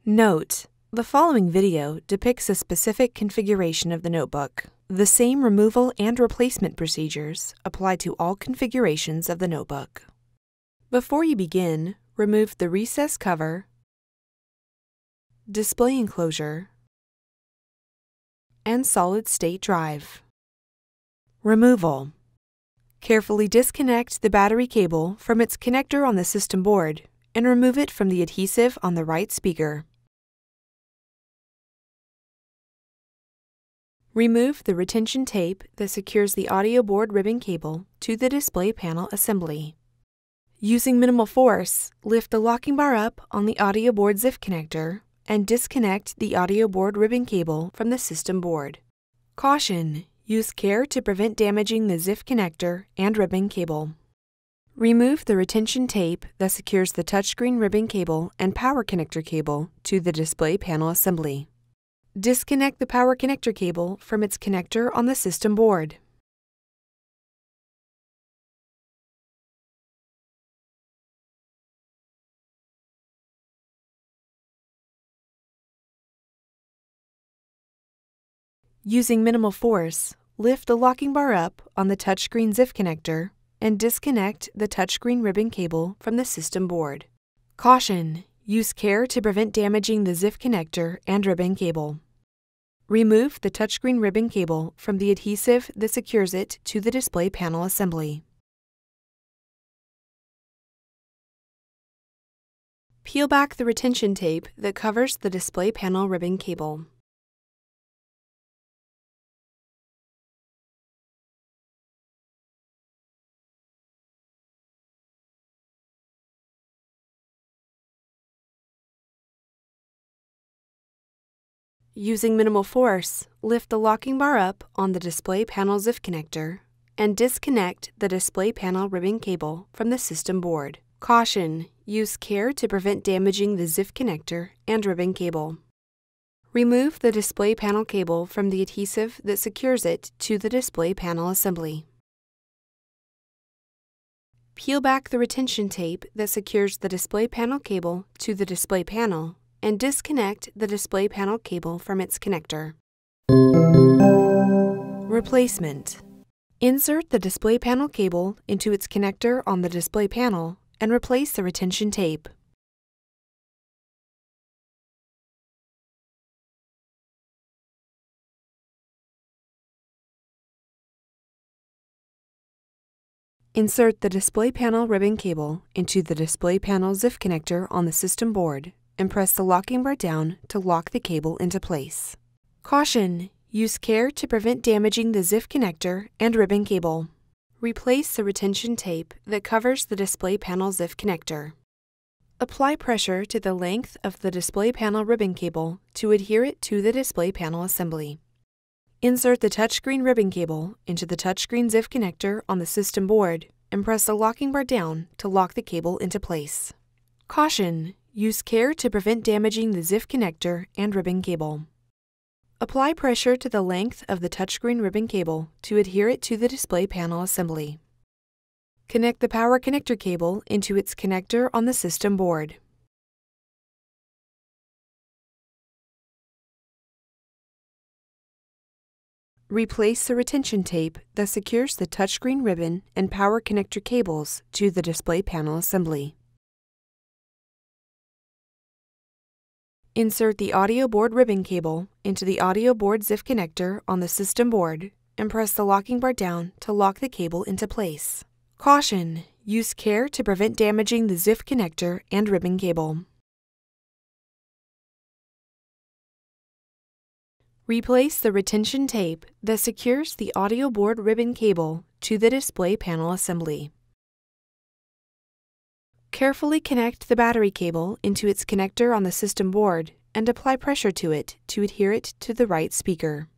Note: the following video depicts a specific configuration of the notebook. The same removal and replacement procedures apply to all configurations of the notebook. Before you begin, remove the recess cover, display enclosure, and solid-state drive. Removal. Carefully disconnect the battery cable from its connector on the system board and remove it from the adhesive on the right speaker. Remove the retention tape that secures the audio board ribbon cable to the display panel assembly. Using minimal force, lift the locking bar up on the audio board ZIF connector and disconnect the audio board ribbon cable from the system board. Caution: use care to prevent damaging the ZIF connector and ribbon cable. Remove the retention tape that secures the touchscreen ribbon cable and power connector cable to the display panel assembly. Disconnect the power connector cable from its connector on the system board. Using minimal force, lift the locking bar up on the touchscreen ZIF connector and disconnect the touchscreen ribbon cable from the system board. Caution: use care to prevent damaging the ZIF connector and ribbon cable. Remove the touchscreen ribbon cable from the adhesive that secures it to the display panel assembly. Peel back the retention tape that covers the display panel ribbon cable. Using minimal force, lift the locking bar up on the display panel ZIF connector and disconnect the display panel ribbon cable from the system board. Caution: use care to prevent damaging the ZIF connector and ribbon cable. Remove the display panel cable from the adhesive that secures it to the display panel assembly. Peel back the retention tape that secures the display panel cable to the display panel and disconnect the display panel cable from its connector. Replacement. Insert the display panel cable into its connector on the display panel and replace the retention tape. Insert the display panel ribbon cable into the display panel ZIF connector on the system board and press the locking bar down to lock the cable into place. Caution: use care to prevent damaging the ZIF connector and ribbon cable. Replace the retention tape that covers the display panel ZIF connector. Apply pressure to the length of the display panel ribbon cable to adhere it to the display panel assembly. Insert the touchscreen ribbon cable into the touchscreen ZIF connector on the system board and press the locking bar down to lock the cable into place. Caution: use care to prevent damaging the ZIF connector and ribbon cable. Apply pressure to the length of the touchscreen ribbon cable to adhere it to the display panel assembly. Connect the power connector cable into its connector on the system board. Replace the retention tape that secures the touchscreen ribbon and power connector cables to the display panel assembly. Insert the audio board ribbon cable into the audio board ZIF connector on the system board and press the locking bar down to lock the cable into place. Caution: use care to prevent damaging the ZIF connector and ribbon cable. Replace the retention tape that secures the audio board ribbon cable to the display panel assembly. Carefully connect the battery cable into its connector on the system board and apply pressure to it to adhere it to the right speaker.